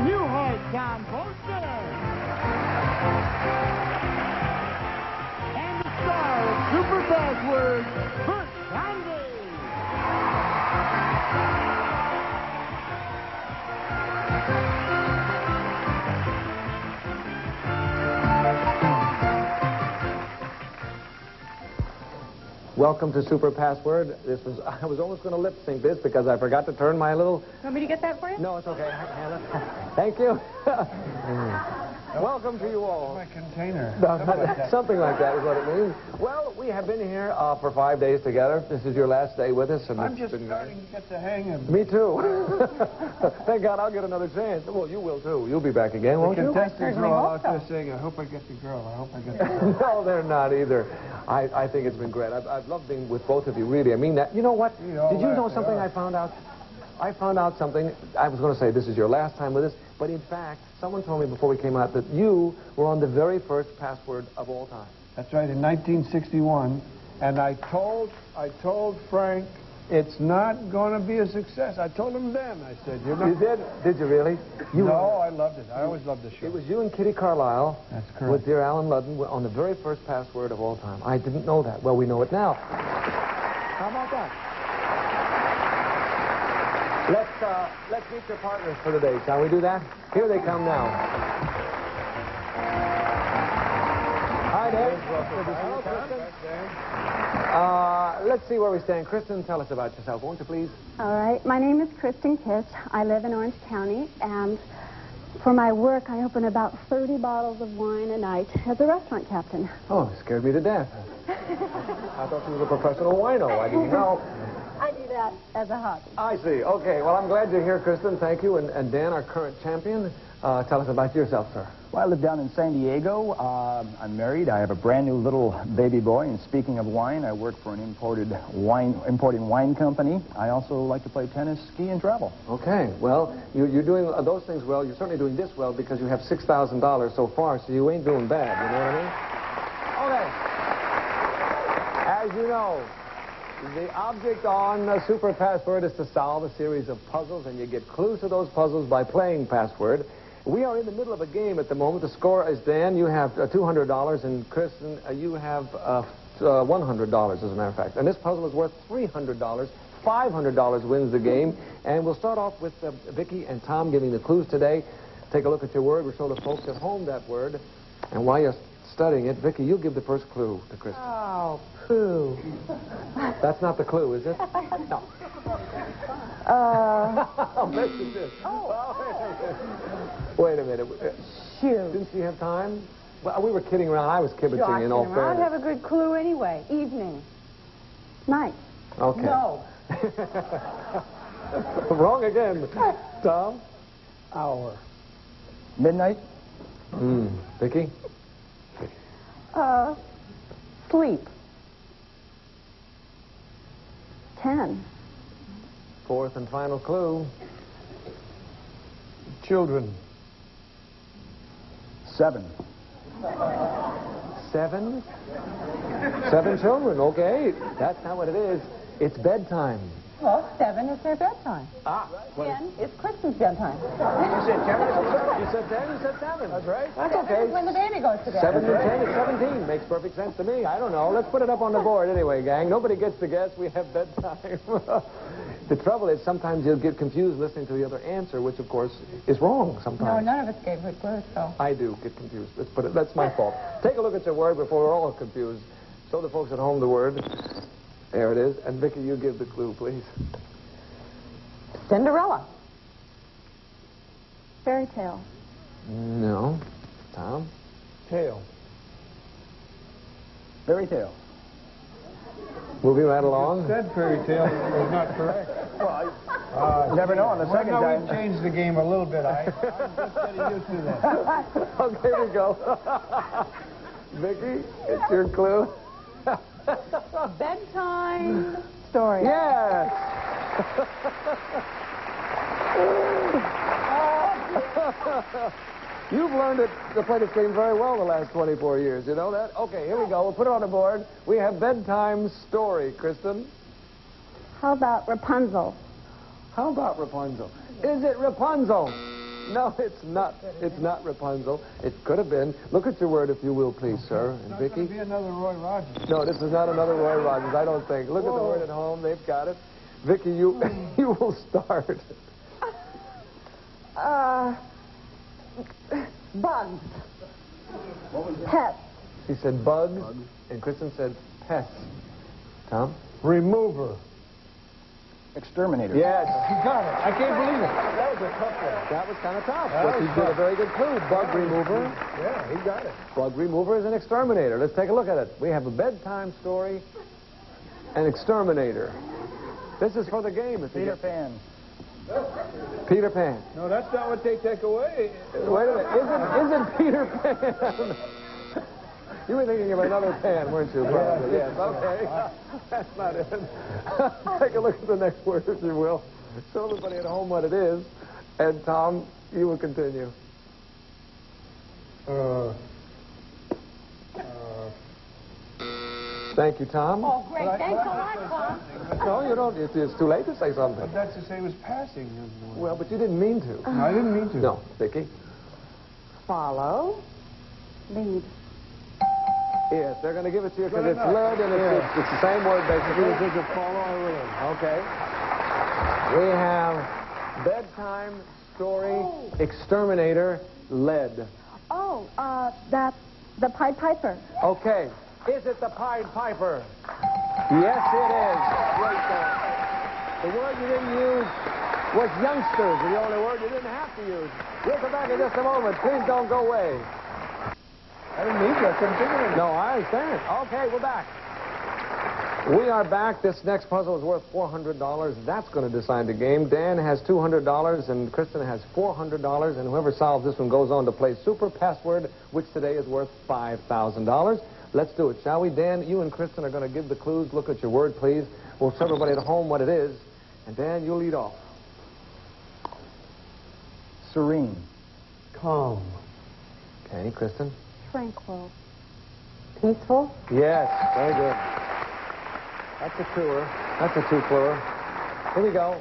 New Town Posten. And the star of Super Password, Bert Convy. Welcome to Super Password. I was almost going to lip sync this because I forgot to turn my little... Want me to get that for you? No, it's okay. Hannah. Thank you. Welcome to you all. My container. Something like that is what it means. Well, we have been here for 5 days together. This is your last day with us. And I'm just starting to get the hang of it. Me too. Thank God I'll get another chance. Well, you will too. You'll be back again, won't you? The contestants are all out there saying, I hope I get the girl. I hope I get the girl. No, they're not either. I think it's been great. I've loved being with both of you, really. I mean that. You know what? Did you know something I found out? I found out something. I was going to say this is your last time with us, but in fact, someone told me before we came out that you were on the very first password of all time. That's right, in 1961. And I told Frank it's not going to be a success. I told him then. I said, you're not... You did? Did you really? No, I loved it. I always loved the show. It was you and Kitty Carlisle. That's correct. With dear Alan Ludden on the very first password of all time. I didn't know that. Well, we know it now. How about that? Let's meet your partners for the day. Shall we do that? Here they come now. Hi, Dave. Hello, Kristen. Let's see where we stand. Kristen, tell us about yourself, won't you, please? All right. My name is Kristen Kish. I live in Orange County, and for my work, I open about 30 bottles of wine a night as a restaurant captain. Oh, it scared me to death. I thought you were a professional wino. I didn't know. I do that as a hobby. I see. Okay. Well, I'm glad you're here, Kristen. Thank you. And Dan, our current champion, tell us about yourself, sir. Well, I live down in San Diego. I'm married. I have a brand new little baby boy. And speaking of wine, I work for an importing wine company. I also like to play tennis, ski, and travel. Okay. Well, you're doing those things well. You're certainly doing this well because you have $6,000 so far, so you ain't doing bad. You know what I mean? Okay. As you know, the object on Super Password is to solve a series of puzzles, and you get clues to those puzzles by playing Password. We are in the middle of a game at the moment. The score is Dan. You have $200, and Kristen, you have $100, as a matter of fact. And this puzzle is worth $300. $500 wins the game. And we'll start off with Vicki and Tom giving the clues today. Take a look at your word. We'll show the folks at home that word. And while you're studying it, Vicki, you'll give the first clue to Kristen. Oh, poo. That's not the clue, is it? No. Wait a minute. Shoot. Didn't she have time? Well, we were kidding around. I was kibitzing in all fairness. I'd have a good clue anyway. Evening. Night. Okay. No. Wrong again. Tom? Hour. Midnight? Vicki? Sleep. 10. Fourth and final clue. Children. 7. 7? 7 children, okay. That's not what it is. It's bedtime. Well, 7 is their bedtime. 10 is Kristen's bedtime. You said 10? You said 10? You said 7. That's right. That's 7 okay. is when the baby goes to bed. 7 and 10 is 17. Makes perfect sense to me. I don't know. Let's put it up on the board anyway, gang. Nobody gets to guess. We have bedtime. The trouble is sometimes you'll get confused listening to the other answer, which, of course, is wrong sometimes. No, none of us gave good clues, so. I do get confused. Let's put it. That's my fault. Take a look at your word before we're all confused. Show the folks at home the word. There it is. And, Vicki, you give the clue, please. Cinderella. Fairy tale. No. Tom? Tail. Fairy tale. Moving right along. Said fairy tale was not correct. Well, you never know on the second time. We've changed the game a little bit. I'm just getting used to that. Okay, here we go. Vicki, it's your clue. Bedtime story. Yes. You've learned to play this game very well the last 24 years. You know that? Okay, here we go. We'll put it on the board. We have bedtime story, Kristen. How about Rapunzel? How about Rapunzel? Is it Rapunzel? No, it's not. It's not Rapunzel. It could have been. Look at your word, if you will, please, sir. And It's not Vicki? going to be another Roy Rogers. No, this is not another Roy Rogers, I don't think. Look at the word at home. They've got it. Vicki, you will start. Bugs. Pets. She said bugs, and Kristen said pets. Tom? Remover. Exterminator. Yes. He got it. I can't believe it. That was a tough one. That was kind of tough. That But was he did a tough. very good clue. Bug remover. Yeah, he got it. Bug remover is an exterminator. Let's take a look at it. We have a bedtime story, an exterminator. This is for the game. If you Peter get- Pan. Peter Pan. No, that's not what they take away. Wait a minute. Isn't Peter Pan? You were thinking of another pan, weren't you? Probably. Yes. Okay. That's not it. Take a look at the next word, if you will. Show everybody at home what it is. And Tom, you will continue. Thank you, Tom. Oh, great. Thanks a lot, Tom. No, you don't. It's too late to say something. But that's the same as passing. Well, but you didn't mean to. No, I didn't mean to. No, Vicki. Follow. Lead. Yes, they're going to give it to you because Good it's enough. lead and it's the same word, basically. If it's a follow, I will. Okay. We have bedtime story, exterminator, lead. Oh, that's the Pied Piper. Okay. Is it the Pied Piper? Yes, it is. Great thought. The word you didn't use was youngsters, the only word you didn't have to use. We'll come back in just a moment. Please don't go away. I didn't mean to. I couldn't think of it. No, I understand. Okay, we're back. We are back. This next puzzle is worth $400. That's going to decide the game. Dan has $200 and Kristen has $400, and whoever solves this one goes on to play Super Password, which today is worth $5,000. Let's do it, shall we? Dan, you and Kristen are going to give the clues. Look at your word, please. We'll show everybody at home what it is. And Dan, you lead off. Serene. Calm. Okay, Kristen? Tranquil. Peaceful. Yes, very good. That's a twoer. That's a two-cluer. Here we go.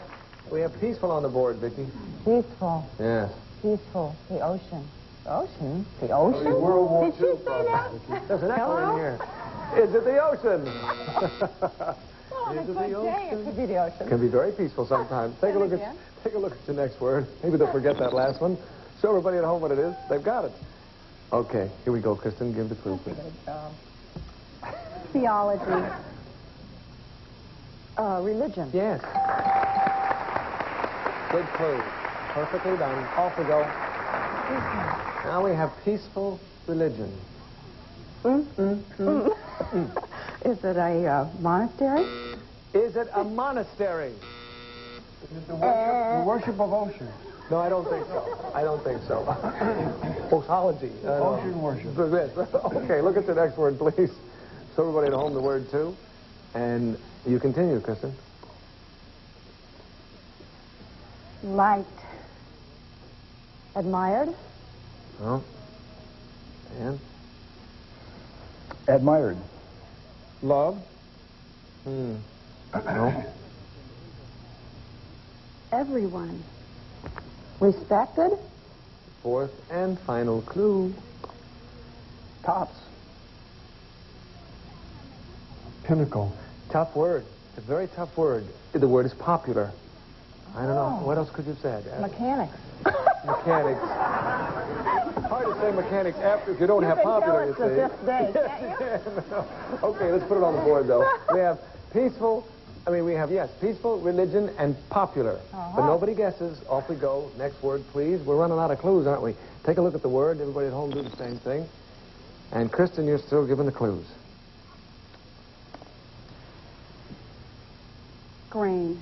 We have peaceful on the board, Vicki. Peaceful, Yes. peaceful. The ocean. The ocean? The ocean? World War Did she II say that? There's an echo Hello? in here. Is it the ocean? Well, on a Is it good the day, ocean? it could be the ocean. Can be very peaceful sometimes. Take a look again. at your next word. Maybe they'll forget that last one. Show everybody at home what it is. They've got it. Okay, here we go, Kristen. Give the clue, please. Theology. Religion. Yes. Good clue. Perfectly done. Off we go. Now we have peaceful religion. Is it a monastery? Is it a monastery? Is it the worship of ocean? No, I don't think so. I don't think so. Oceology. Ocean worship. Yes. Okay, look at the next word, please. Show everybody at home the word, too. And you continue, Kristen. Light. Admired? Oh. And? Admired. Love? No. Everyone. Respected? Fourth and final clue. Tops. Pinnacle. Tough word. It's a very tough word. The word is popular. I don't know. What else could you have said? Mechanics. Mechanics. Hard to say mechanics after if you don't have popular, you It's the see. fifth day, can't you? Okay, let's put it on the board, though. We have peaceful, peaceful, religion, and popular. But nobody guesses. Off we go. Next word, please. We're running out of clues, aren't we? Take a look at the word. Everybody at home do the same thing. And Kristen, you're still giving the clues. Grain.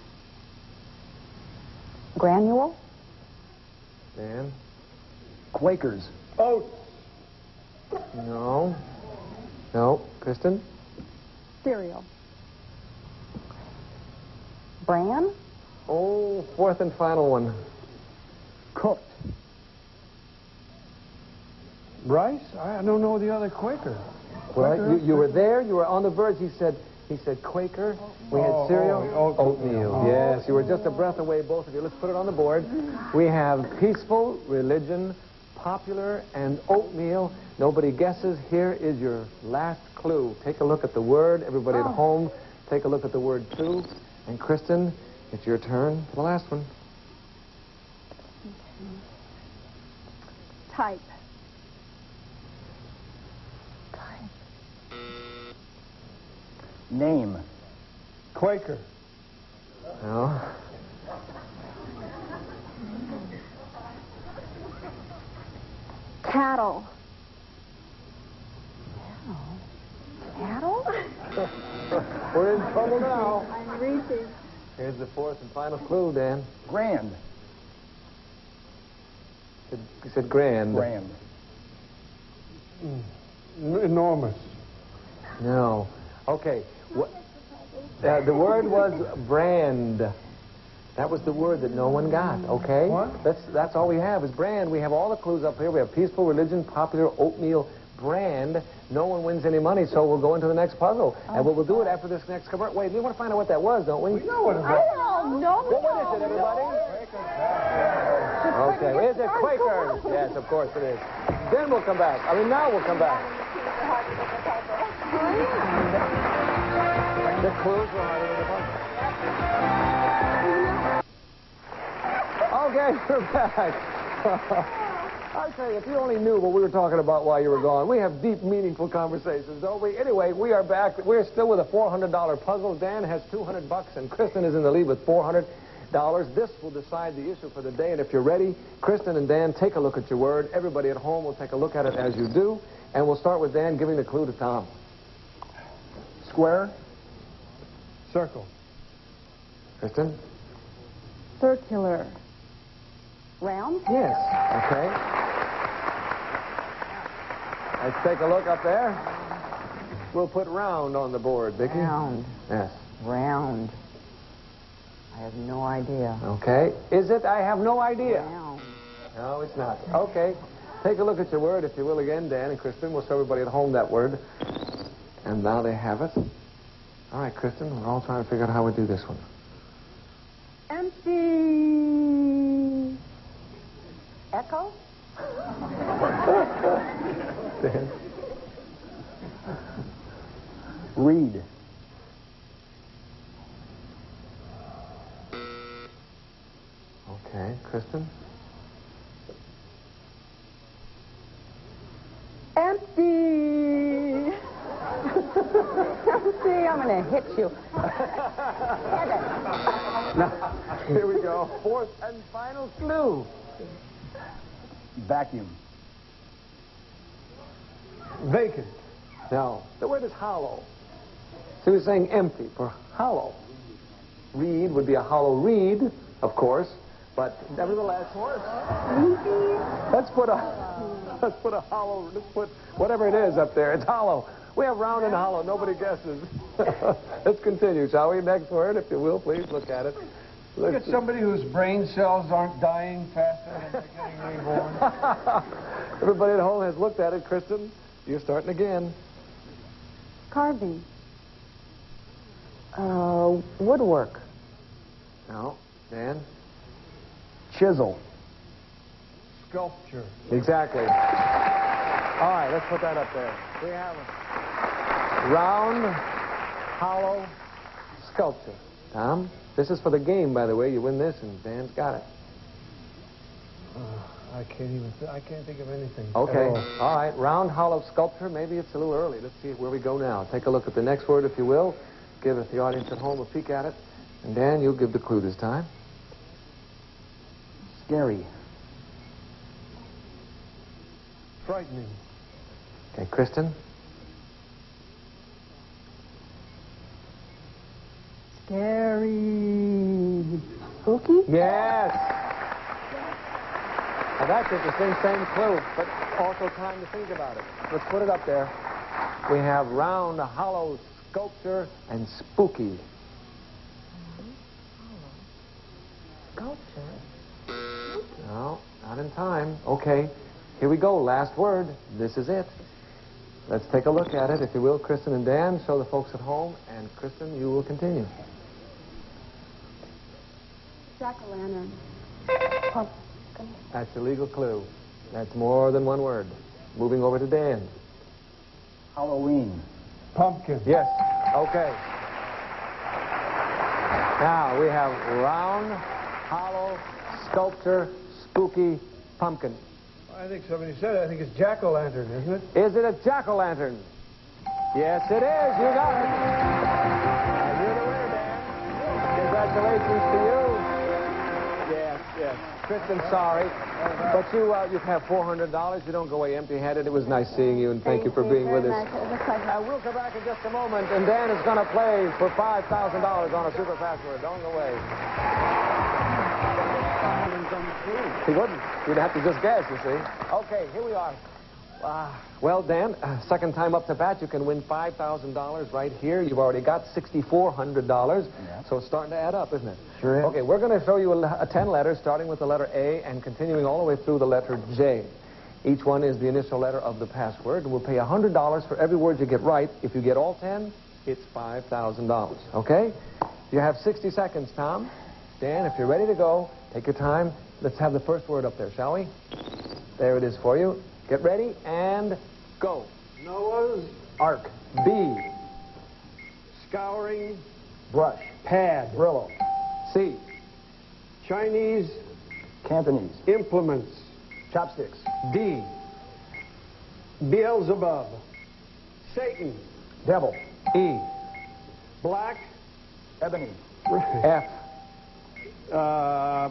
Granule? Dan? Quakers. Oats. No. No. Kristen? Cereal. Bran? Oh, fourth and final one. Cooked. Rice? I don't know the other Quaker. Well, you were there. You were on the verge. He said He said Quaker. We had cereal. Oatmeal. Yes, you were just a breath away, both of you. Let's put it on the board. We have peaceful, religion, popular, and oatmeal. Nobody guesses. Here is your last clue. Take a look at the word. Everybody at home, take a look at the word, too. And Kristen, it's your turn for the last one. Type. Name. Quaker. No. Cattle. Cattle? We're in trouble now. I'm reaching. Here's the fourth and final clue, Dan. Grand. You said grand. Grand. Enormous. No. Okay. The word was brand. That was the word that no one got, okay? What? That's all we have is brand. We have all the clues up here. We have peaceful, religion, popular, oatmeal, brand. No one wins any money, so we'll go into the next puzzle. And we'll do it after this next cover. Wait, we want to find out what that was, don't we? We know what it is. don't know. Well, what is it, everybody? Okay, is it Quaker? Yes, of course it is. Then we'll come back. Now we'll come back. The clues were harder than the puzzle. Okay, we're back. I tell you, if you only knew what we were talking about while you were gone. We have deep, meaningful conversations, don't we? Anyway, we are back. We're still with a $400 puzzle. Dan has $200, and Kristen is in the lead with $400. This will decide the issue for the day, and if you're ready, Kristen and Dan, take a look at your word. Everybody at home will take a look at it as you do, and we'll start with Dan giving the clue to Tom. Square. Circle. Kristen? Circular. Round? Yes. Okay. Let's take a look up there. We'll put round on the board, Vicki. Round. Yes. Round. I have no idea. Okay. Is it? I have no idea. Round. No, it's not. Okay. Take a look at your word, if you will, again, Dan and Kristen. We'll show everybody at home that word. And now they have it. All right, Kristen, we're all trying to figure out how we do this one. Empty. Echo? Dan? Read. Okay, Kristen? Empty. See, I'm going to hit you. Now, here we go. Fourth and final clue. Vacuum. Vacant. No, the word is hollow. So we're saying empty for hollow. Reed would be a hollow reed, of course, but nevertheless, let's put a hollow. Let's put whatever it is up there. It's hollow. We have round and hollow. Nobody guesses. Let's continue, shall we? Next word, if you will, please look at it. Look at somebody whose brain cells aren't dying faster than they're getting reborn. Everybody at home has looked at it. Kristen, you're starting again. Carving. Woodwork. No, Dan? Chisel. Sculpture. Exactly. All right, let's put that up there. We have a round, hollow sculpture. Tom, this is for the game, by the way. You win this, and Dan's got it. I can't think of anything. Okay. All right. Round, hollow sculpture. Maybe it's a little early. Let's see where we go now. Take a look at the next word, if you will. Give the audience at home a peek at it. And Dan, you'll give the clue this time. Scary. Frightening. Okay, Kristen. Scary. Spooky? Yes. Now that's interesting. Same clue, but also time to think about it. Let's put it up there. We have round, hollow sculpture, and spooky. Sculpture? No, not in time. Okay, here we go. Last word. This is it. Let's take a look at it, if you will. Kristen and Dan, show the folks at home, and Kristen, you will continue. Jack-o'-lantern. Pumpkin. That's a legal clue. That's more than one word. Moving over to Dan. Halloween. Pumpkin. Yes. Okay. Now we have round, hollow, sculpture, spooky, pumpkin. I think somebody said it. I think it's jack-o'-lantern, isn't it? Is it a jack-o'-lantern? Yes, it is. You got it. You're the winner, Dan. Congratulations to you. Yes, yes. Kristen, sorry. But you have $400. You don't go away empty-handed. It was nice seeing you, and thank you for being with us. It was a pleasure. We'll come back in just a moment, and Dan is going to play for $5,000 on a super password. Don't go away. He wouldn't. You'd have to just guess, you see. Okay, here we are. Well, Dan, second time up to bat, you can win $5,000 right here. You've already got $6,400. Yeah. So it's starting to add up, isn't it? Sure is. Okay, we're going to show you 10 letters, starting with the letter A and continuing all the way through the letter J. Each one is the initial letter of the password. We'll pay $100 for every word you get right. If you get all 10, it's $5,000. Okay? You have 60 seconds, Tom. Dan, if you're ready to go, take your time. Let's have the first word up there, shall we? There it is for you. Get ready and go. Noah's Ark. B. scouring Brush. pad. Brillo. C. Chinese Cantonese. implements. Chopsticks. D. Beelzebub. Satan. Devil. E. Black. Ebony. F.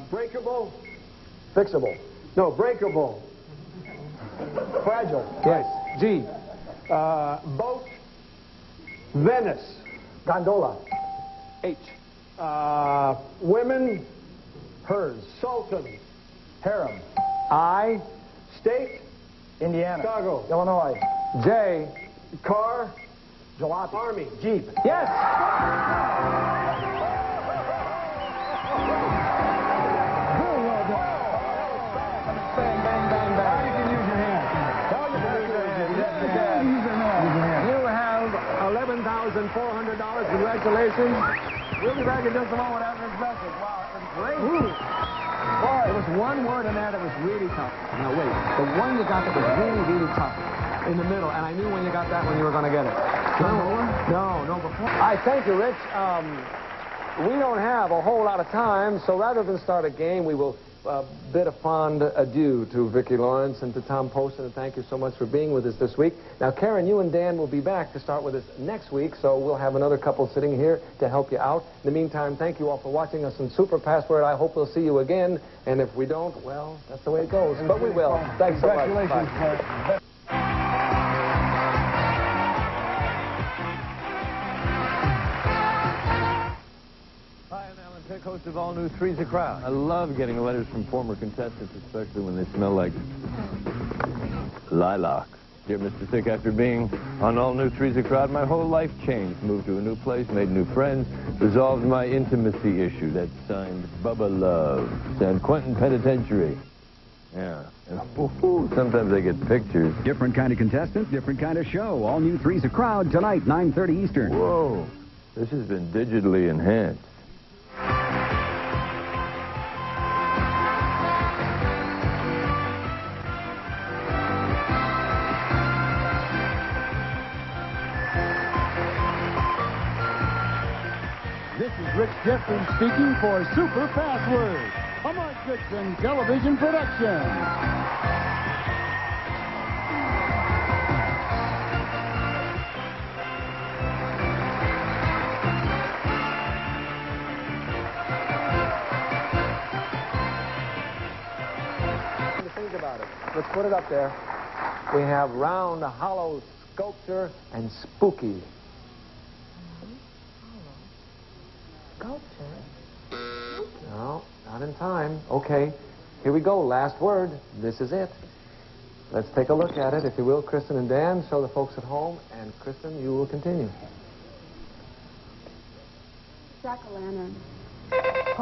Breakable. Fixable. No, breakable. Fragile. Yes. G. Boat. Venice. Gondola. H. Women. Hers. Sultan. Harem. I. State. Indiana. Chicago. Illinois. J. Car. Jalopy. Army. Jeep. Yes. Bang, bang, bang, bang. You can use your hand. You have $11,400. Congratulations. We'll be back in just a moment after this message. Wow, that was great. Boy, there was one word in there that was really tough. Now, wait. The one you got that was really, really tough in the middle, and I knew when you got that one you were going to get it. No, before. I thank you, Rich. We don't have a whole lot of time, so rather than start a game, we will bid a fond adieu to Vicki Lawrence and to Tom Posten, and thank you so much for being with us this week. Now, Karen, you and Dan will be back to start with us next week, so we'll have another couple sitting here to help you out. In the meantime, thank you all for watching us on Super Password. I hope we'll see you again, and if we don't, well, that's the way it goes. But we will. Thanks so much. Congratulations, Bye. Bert. Host of All New Three's a Crowd. I love getting letters from former contestants, especially when they smell like lilac. Dear Mr. Thick, after being on All New Three's a Crowd, my whole life changed. Moved to a new place, made new friends, resolved my intimacy issue. That's signed Bubba Love, San Quentin Penitentiary. Yeah. And sometimes I get pictures. Different kind of contestant, different kind of show. All New Three's a Crowd tonight, 9:30 Eastern. Whoa. This has been digitally enhanced. This is Rich Jeffries speaking for Super Password, a Mark Goodson television production. Think about it. Let's put it up there. We have round, hollow, sculpture, and spooky. Sculpture. No, not in time. Okay, here we go. Last word. This is it. Let's take a look at it, if you will. Kristen and Dan, show the folks at home. And Kristen, you will continue. Jack-o'-lantern.